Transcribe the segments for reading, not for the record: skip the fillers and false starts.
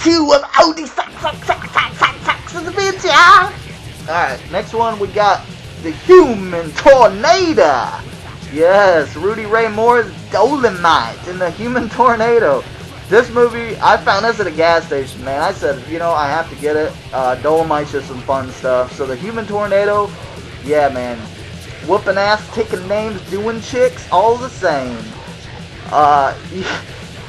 2 of OD666666. Alright, next one we got the Human Tornado. Yes, Rudy Ray Moore's Dolomite in the Human Tornado. This movie, I found this at a gas station, man. I said, you know, I have to get it. Dolomite's just some fun stuff. So the Human Tornado, yeah, man. Whooping ass, taking names, doing chicks, all the same.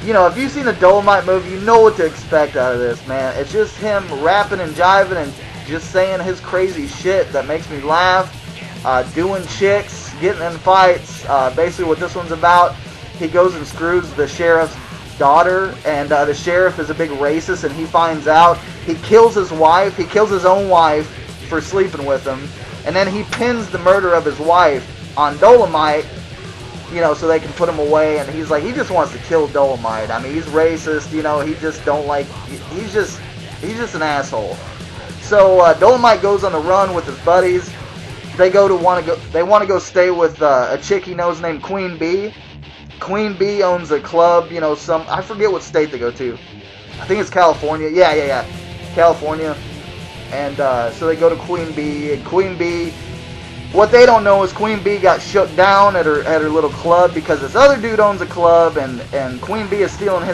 You know, if you've seen a Dolomite movie, you know what to expect out of this, man. It's just him rapping and jiving and just saying his crazy shit that makes me laugh. Doing chicks, getting in fights. Basically what this one's about, he goes and screws the sheriff's daughter, and the sheriff is a big racist, and he finds out. He kills his wife. He kills his own wife for sleeping with him. And then he pins the murder of his wife on Dolomite, you know, so they can put him away. And he's like, he just wants to kill Dolomite. I mean, he's racist, you know, he just don't like, he's just an asshole. So Dolomite goes on the run with his buddies. They want to go stay with a chick he knows named Queen Bee. Queen Bee owns a club, you know, I forget what state they go to. I think it's California. Yeah. California. And so they go to Queen Bee, and Queen Bee, what they don't know is Queen Bee got shook down at her little club because this other dude owns a club, and Queen Bee is stealing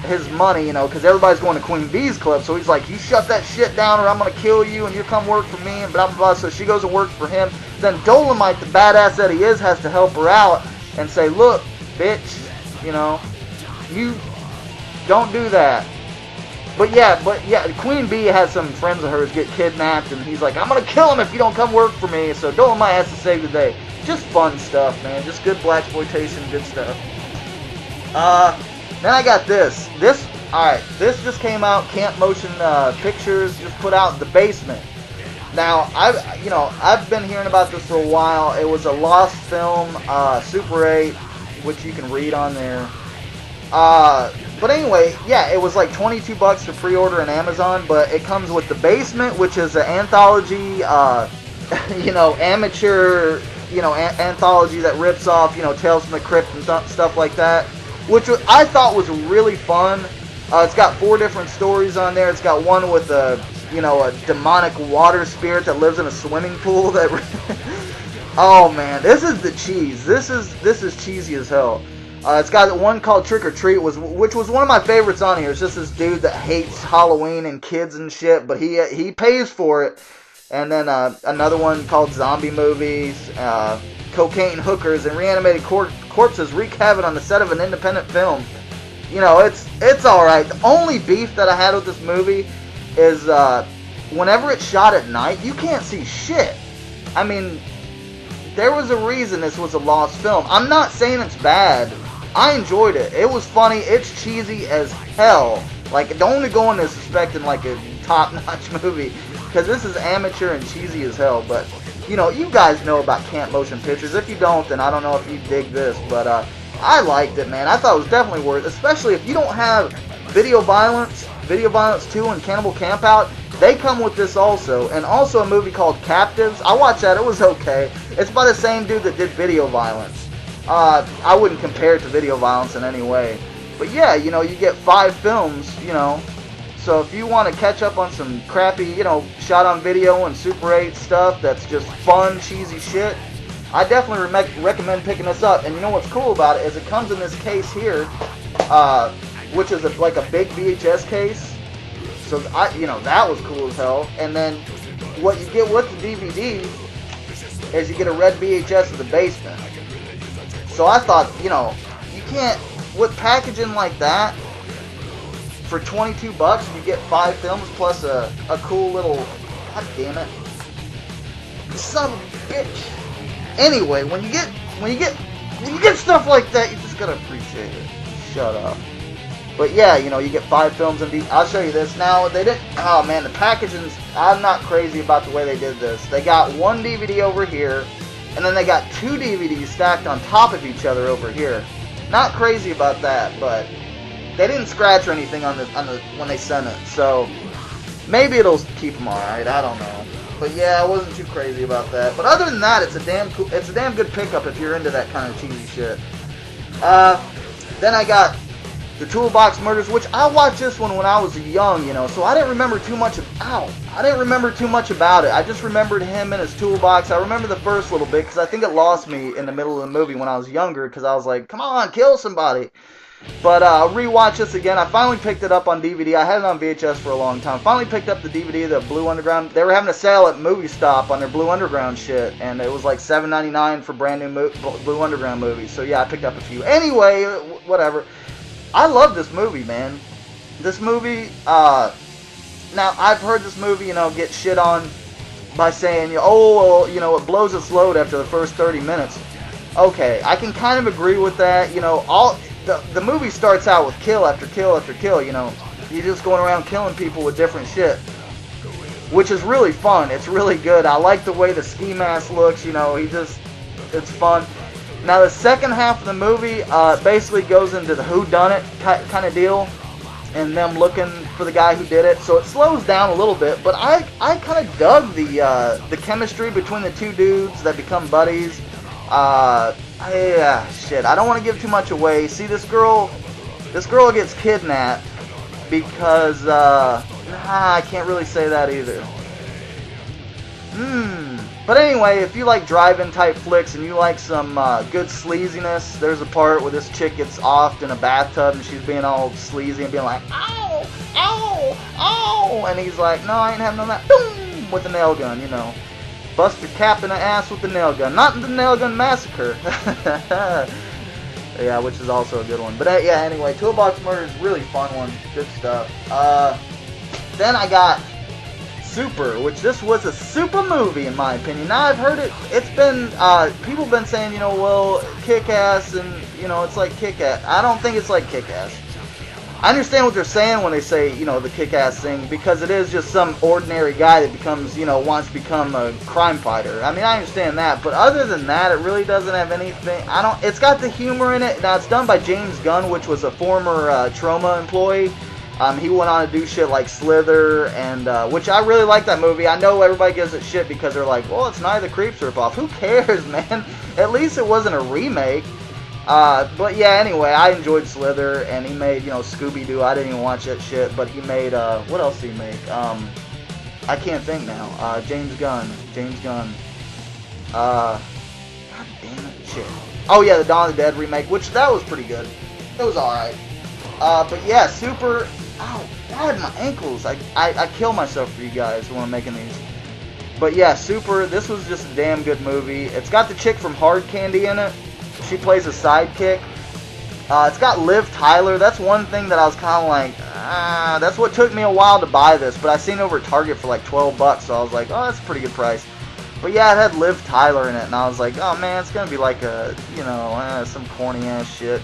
his money, you know, because everybody's going to Queen Bee's club. So he's like, you shut that shit down or I'm going to kill you and you come work for me and blah, blah, blah. So she goes and works for him. Then Dolomite, the badass that he is, has to help her out and say, look, bitch, you know, you don't do that. But yeah, Queen Bee has some friends of hers get kidnapped, and he's like, I'm gonna kill him if you don't come work for me. So Dolomite has to save the day. Just fun stuff, man. Just good blaxploitation, good stuff. Then I got this. Alright, this just came out. Camp Motion Pictures just put out The Basement. Now, I've been hearing about this for a while. It was a lost film, Super 8, which you can read on there. But anyway, yeah, it was like $22 to pre-order on Amazon, but it comes with The Basement, which is an anthology, amateur, anthology that rips off, Tales from the Crypt and stuff like that, which I thought was really fun. It's got 4 different stories on there. It's got one with a demonic water spirit that lives in a swimming pool that oh man, this is the cheese. This is cheesy as hell. It's got one called Trick or Treat, which was one of my favorites on here. It's just this dude that hates Halloween and kids and shit, but he pays for it. And then another one called Zombie Movies, Cocaine Hookers, and Reanimated Corpses wreak havoc on the set of an independent film. It's alright. The only beef that I had with this movie is whenever it's shot at night, you can't see shit. I mean, there was a reason this was a lost film. I'm not saying it's bad. I enjoyed it. It was funny. It's cheesy as hell. Like, don't only go into this expecting like a top-notch movie, because this is amateur and cheesy as hell. But, you guys know about Camp Motion Pictures. If you don't, then I don't know if you dig this. But I liked it, man. I thought it was definitely worth it, especially if you don't have Video Violence 2 and Cannibal Campout. They come with this also, and also a movie called Captives. I watched that. It was okay. It's by the same dude that did Video Violence. I wouldn't compare it to Video Violence in any way. But yeah, you get 5 films, So if you want to catch up on some crappy, shot on video and Super 8 stuff that's just fun, cheesy shit, I definitely recommend picking this up. And you know what's cool about it is it comes in this case here, which is like a big VHS case. So that was cool as hell. And then what you get with the DVD is you get a red VHS of The Basement. So I thought, you can't, with packaging like that, for $22 you get 5 films plus a cool little, god damn it, son of a bitch. Anyway, when you get stuff like that, you just gotta appreciate it. Shut up. But yeah, you get 5 films in I'll show you this. Now, they didn't, oh man, the packaging's, I'm not crazy about the way they did this. They got one DVD over here, and then they got 2 DVDs stacked on top of each other over here. Not crazy about that, but they didn't scratch or anything on the when they sent it. So maybe it'll keep them alright, I don't know. But yeah, I wasn't too crazy about that. But other than that, it's a damn good pickup if you're into that kind of cheesy shit. Then I got The Toolbox Murders, which I watched this one when I was young, you know, so I didn't remember too much I didn't remember too much about it. I just remembered him and his toolbox. I remember the first little bit because I think it lost me in the middle of the movie when I was younger because I was like, come on, kill somebody. But I'll rewatch this again. I finally picked it up on DVD. I had it on VHS for a long time. Finally picked up the DVD of the Blue Underground. They were having a sale at Movie Stop on their Blue Underground shit, and it was like $7.99 for brand new Blue Underground movies. So yeah, I picked up a few. Anyway, whatever. I love this movie, man. This movie, now I've heard this movie, you know, get shit on by saying, oh, well, you know, it blows its load after the first 30 minutes. Okay, I can kind of agree with that. You know, the movie starts out with kill after kill after kill, you know. You're just going around killing people with different shit, which is really fun. It's really good. I like the way the ski mask looks, you know. It's fun. Now, the second half of the movie basically goes into the whodunit kind of deal and them looking for the guy who did it. So it slows down a little bit, but I kind of dug the chemistry between the two dudes that become buddies. Shit, I don't want to give too much away. See, this girl gets kidnapped because, I can't really say that either. But anyway, if you like drive-in type flicks and you like some good sleaziness, there's a part where this chick gets offed in a bathtub and she's being all sleazy and being like, ow, ow, ow, and he's like, no, I ain't having none of that, boom, with a nail gun, you know. Bust your cap in the ass with the nail gun. Not in the Nail Gun Massacre. Yeah, which is also a good one. But yeah, anyway, Toolbox Murders, really fun one. Good stuff. Then I got Super, which this was a super movie in my opinion. Now I've heard it's been, people have been saying, you know, well, Kick-Ass and, you know, it's like Kick-Ass. I don't think it's like Kick-Ass. I understand what they're saying when they say, you know, the Kick-Ass thing, because it is just some ordinary guy that becomes, you know, wants to become a crime fighter. I mean, I understand that, but other than that, it really doesn't have anything. It's got the humor in it. Now, it's done by James Gunn, which was a former Trauma employee. He went on to do shit like Slither, and which I really like that movie. I know everybody gives it shit because they're like, well, it's Night of the Creeps ripoff. Who cares, man? At least it wasn't a remake. But yeah, anyway, I enjoyed Slither, and he made, you know, Scooby-Doo. I didn't even watch that shit, but he made, what else did he make? I can't think now. James Gunn. God damn it, shit. Oh yeah, the Dawn of the Dead remake, which that was pretty good. It was alright. But yeah, Super, ow, God, my ankles. I kill myself for you guys when I'm making these. But yeah, Super, this was just a damn good movie. It's got the chick from Hard Candy in it. She plays a sidekick. It's got Liv Tyler. That's one thing that I was kind of like, that's what took me a while to buy this. But I seen it over at Target for like $12, so I was like, oh, that's a pretty good price. But yeah, it had Liv Tyler in it, and I was like, oh man, it's gonna be like a, you know, some corny ass shit.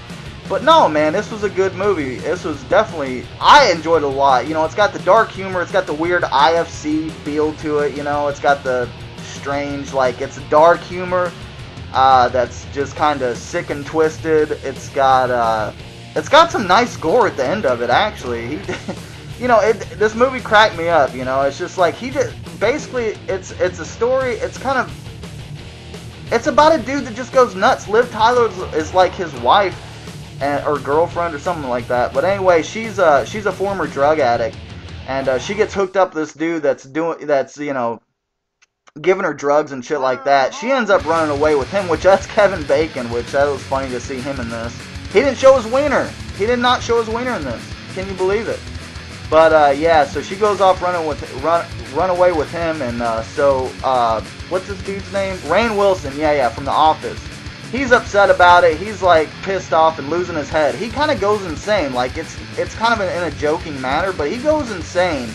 But no, man, this was a good movie. This was definitely, I enjoyed it a lot. You know, it's got the dark humor, it's got the weird IFC feel to it, you know, it's got the strange, like, it's dark humor. That's just kind of sick and twisted. It's got some nice gore at the end of it, actually. You know, this movie cracked me up, you know. It's just like, basically, it's a story, it's about a dude that just goes nuts. Liv Tyler is like his wife, or girlfriend, or something like that. But anyway, she's a former drug addict, and she gets hooked up with this dude that's you know, giving her drugs and shit like that. She ends up running away with him, which that's Kevin Bacon, which that was funny to see him in this. He didn't show his wiener. He did not show his wiener in this. Can you believe it? But yeah, so she goes off run away with him, and what's this dude's name? Rainn Wilson. Yeah, from The Office. He's upset about it. He's like pissed off and losing his head. He kind of goes insane. Like it's kind of in a joking manner, but he goes insane.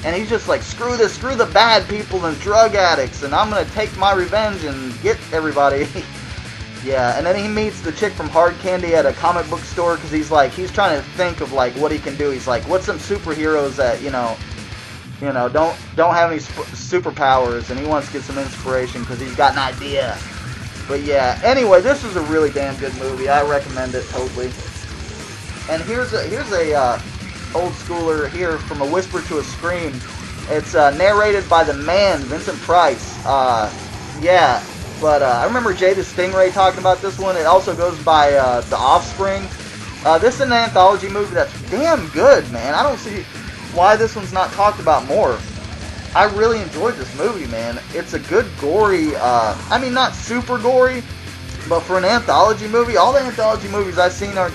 And he's just like, screw this, screw the bad people and drug addicts, and I'm going to take my revenge and get everybody. Yeah, and then he meets the chick from Hard Candy at a comic book store, because he's trying to think of like what he can do. He's like, what's some superheroes that, you know, don't have any superpowers, and he wants to get some inspiration because he's got an idea. But yeah, anyway, this is a really damn good movie. I recommend it totally. And here's a old schooler here, From a Whisper to a Scream. It's narrated by the man, Vincent Price. Yeah, but I remember Jay the Stingray talking about this one. It also goes by The Offspring. This is an anthology movie that's damn good, man. I don't see why this one's not talked about more. I really enjoyed this movie, man. It's a good gory, I mean, not super gory, but for an anthology movie, all the anthology movies I've seen aren't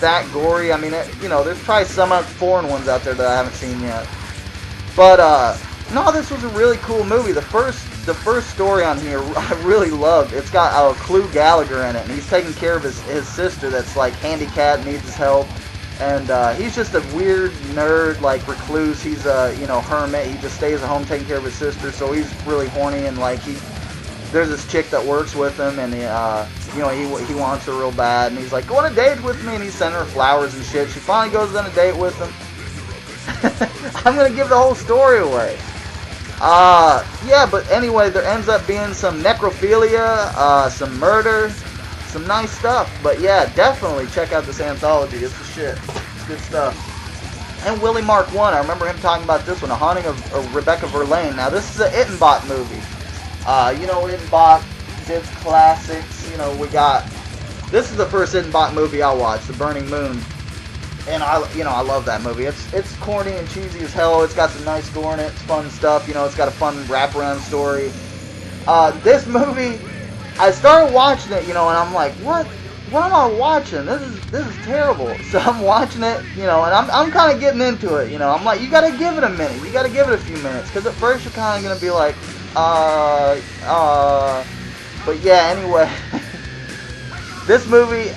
that gory. I mean, you know, there's probably some foreign ones out there that I haven't seen yet. But, no, this was a really cool movie. The first story on here I really loved. It's got Clu Gallagher in it, and he's taking care of his sister that's, like, handicapped, needs his help. And he's just a weird nerd, like, recluse. He's a, you know, hermit. He just stays at home taking care of his sister, so he's really horny, and, like, there's this chick that works with him, and, you know, he wants her real bad, and he's like, go on a date with me, and he's sending her flowers and shit. She finally goes on a date with him. I'm going to give the whole story away. Yeah, but anyway, there ends up being some necrophilia, some murder, some nice stuff. But yeah, definitely check out this anthology. It's the shit. It's good stuff. And Willie Mark 1, I remember him talking about this one, A Haunting of Rebecca Verlaine. Now, this is an Ittenbach movie. You know, Ittenbach did classics. You know, this is the first Ittenbach movie I watched, The Burning Moon. And I love that movie. It's corny and cheesy as hell. It's got some nice gore in it. It's fun stuff. You know, it's got a fun wraparound story. This movie, I started watching it, you know, and I'm like, what am I watching? This is terrible. So I'm watching it, you know, and I'm kind of getting into it, you know. I'm like, you got to give it a minute. You got to give it a few minutes, because at first you're kind of gonna be like, but yeah. Anyway, this movie,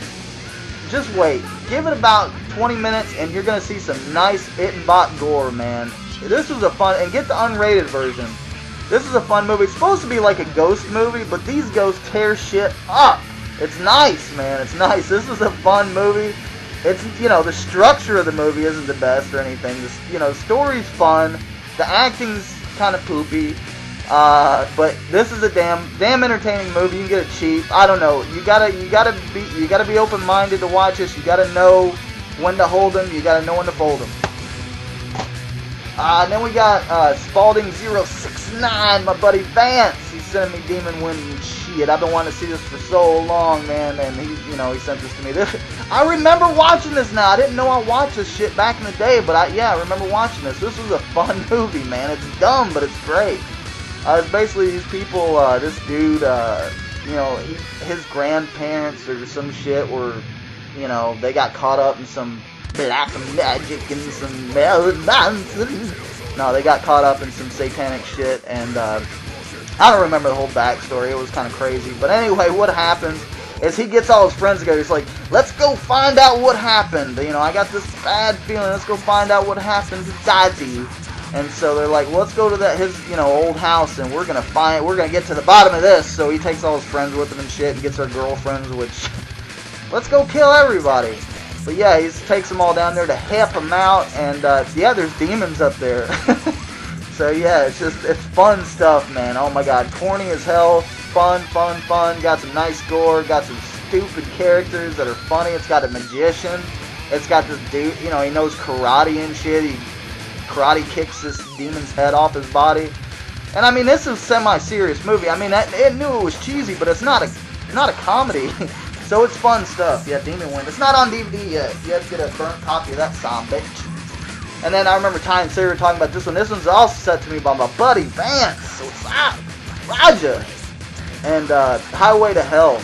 just wait. Give it about 20 minutes and you're going to see some nice Ittenbach gore, man. This was a fun, and get the unrated version. This is a fun movie. It's supposed to be like a ghost movie, but these ghosts tear shit up. It's nice, man. It's nice. This is a fun movie. It's, you know, the structure of the movie isn't the best or anything. You know, the story's fun. The acting's kind of poopy. But this is a damn entertaining movie. You can get it cheap. I don't know. You gotta be open-minded to watch this. You gotta know when to hold them. You gotta know when to fold them. And then we got Spalding 069, my buddy Vance. He's sending me Demon Wind and shit. I've been wanting to see this for so long, man. And he sent this to me. I remember watching this now. I didn't know I watched this shit back in the day, but I remember watching this. This was a fun movie, man. It's dumb, but it's great. It's basically these people, this dude, you know, his grandparents or some shit were, you know, they got caught up in some black magic and some nonsense. No, they got caught up in some satanic shit, and I don't remember the whole backstory. It was kind of crazy. But anyway, what happens is he gets all his friends together. He's like, let's go find out what happened. You know, I got this bad feeling. Let's go find out what happened to Daddy. And so they're like, well, let's go to his, you know, old house, and we're gonna get to the bottom of this. So he takes all his friends with him and shit, and gets their girlfriends, which, let's go kill everybody. But yeah, he takes them all down there to help them out, and yeah, there's demons up there. So yeah, it's fun stuff, man. Oh my god, corny as hell, fun. Got some nice gore, got some stupid characters that are funny. It's got a magician. It's got this dude, you know, he knows karate and shit. He karate kicks this demon's head off his body. And I mean, this is a semi-serious movie. I mean, it knew it was cheesy, but it's not a comedy. So it's fun stuff. Yeah, Demon Wind. It's not on DVD yet. You have to get a burnt copy of that son bitch. And then I remember Ty and Sarah talking about this one. This one's also set to me by my buddy Vance. What's up? Raja. And Highway to Hell.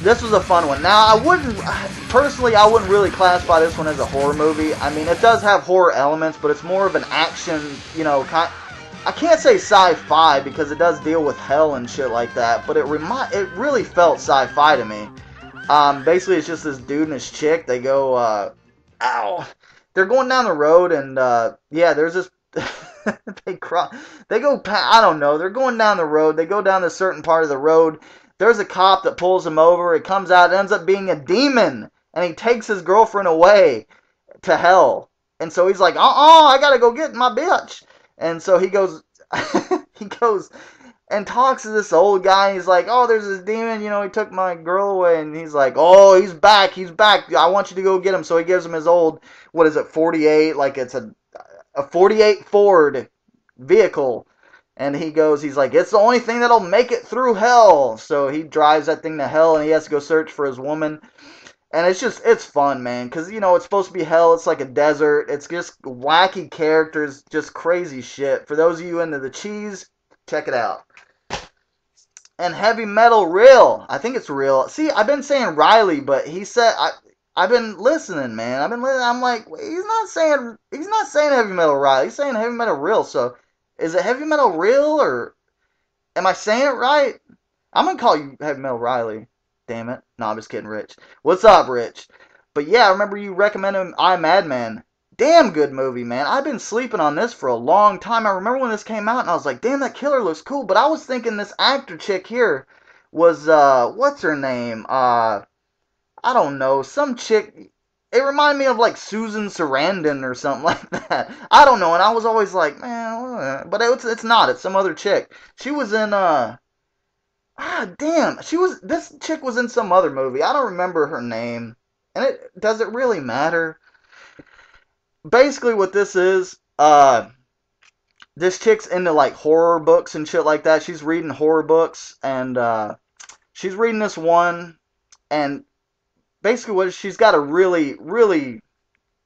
This was a fun one. Now, I wouldn't really classify this one as a horror movie. I mean, it does have horror elements, but it's more of an action, you know, I can't say sci-fi because it does deal with hell and shit like that, but it really felt sci-fi to me. Basically, it's just this dude and his chick. They go, they're going down the road, and yeah, there's this. They go. I don't know. They're going down the road. They go down a certain part of the road. There's a cop that pulls him over. It comes out. It ends up being a demon, and he takes his girlfriend away to hell. And so he's like, I gotta go get my bitch. And so he goes, and talks to this old guy. He's like, oh, there's this demon, you know, he took my girl away. And he's like, oh, he's back. I want you to go get him. So he gives him his old, 48, like it's a 48 Ford vehicle. And he's like, it's the only thing that'll make it through hell. So he drives that thing to hell, and he has to go search for his woman. And it's fun, man, because, it's supposed to be hell. It's like a desert. It's just wacky characters, just crazy shit. For those of you into the cheese, check it out. And heavy metal real. I think it's real. See, I've been saying Riley, but he said I've been listening, man. I've been listening. I'm like, he's not saying heavy metal Riley. He's saying heavy metal real. So, is it heavy metal real, or am I saying it right? I'm gonna call you heavy metal Riley. Damn it. No, I'm just kidding, Rich. What's up, Rich? But yeah, I remember you recommending I Madman. Damn good movie, man. I've been sleeping on this for a long time. I remember when this came out and I was like, damn, that killer looks cool. But I was thinking this actor chick here was, what's her name? I don't know, some chick. It reminded me of like Susan Sarandon or something like that. I don't know, and I was always like, man, but it's not. It's some other chick. She was in damn, this chick was in some other movie. I don't remember her name, and does it really matter? Basically, what this is, this chick's into like horror books and shit like that. She's reading horror books, and she's reading this one, and basically she's got a really, really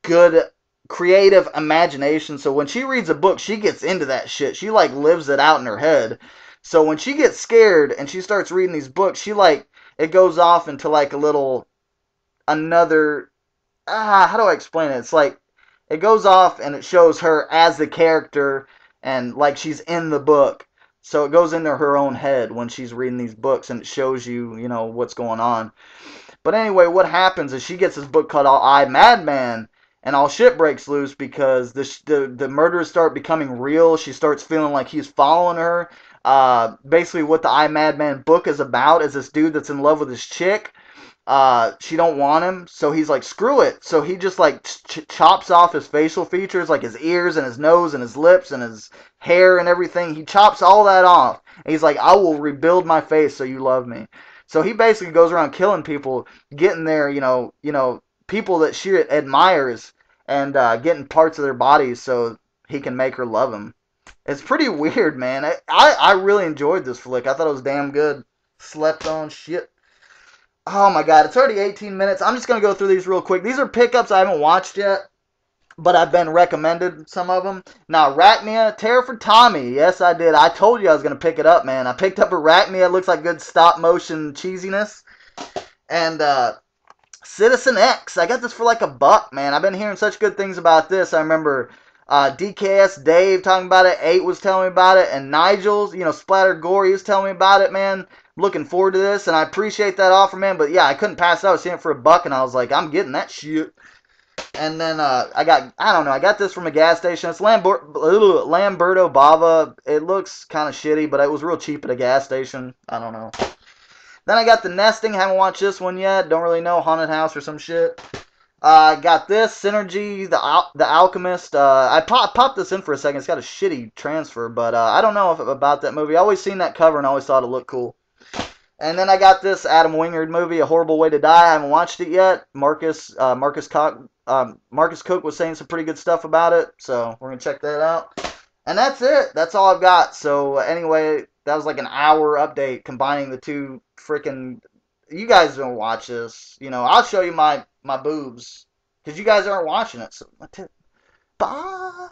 good creative imagination. So when she reads a book, she gets into that shit. She like lives it out in her head. So when she gets scared and she starts reading these books, she like, it goes off into like a little, another, how do I explain it? It's like, it goes off and it shows her as the character and like she's in the book. So it goes into her own head when she's reading these books, and it shows you, what's going on. But anyway, what happens is she gets this book called I Madman, and all shit breaks loose because the murderers start becoming real. She starts feeling like he's following her. Basically, what the I Madman book is about is this dude that's in love with this chick. She don't want him, so he's like, screw it. So he just like chops off his facial features, like his ears and his nose and his lips and his hair and everything. He chops all that off. And he's like, I will rebuild my face so you love me. So he basically goes around killing people, getting their, people that she admires, and getting parts of their bodies so he can make her love him. It's pretty weird, man. I really enjoyed this flick. I thought it was damn good. Slept on shit. Oh my god, it's already 18 minutes. I'm just going to go through these real quick. These are pickups I haven't watched yet, but I've been recommended some of them. Now, Arachnia, Terror for Tommy. Yes, I did. I told you I was going to pick it up, man. I picked up Arachnia. It looks like good stop-motion cheesiness. And Citizen X. I got this for like $1, man. I've been hearing such good things about this. I remember DKS Dave talking about it. 8 was telling me about it. And Nigel's, Splatter Gory was telling me about it, man. Looking forward to this, and I appreciate that offer, man. But yeah, I couldn't pass it out. I was seeing it for $1, and I was like, I'm getting that shit. And then I got this from a gas station. It's Lamberto Bava. It looks kind of shitty, but it was real cheap at a gas station. I don't know. Then I got The Nesting. Haven't watched this one yet. Don't really know. Haunted House or some shit. I got this, Synergy, the Alchemist. I popped this in for a second. It's got a shitty transfer, but I don't know about that movie. I always seen that cover and always thought it looked cool. And then I got this Adam Wingard movie, A Horrible Way to Die. I haven't watched it yet. Marcus Cook was saying some pretty good stuff about it, so we're gonna check that out. And that's it. That's all I've got. So anyway, that was like an hour update combining the two freaking. You guys don't watch this, I'll show you my boobs because you guys aren't watching it. So bye.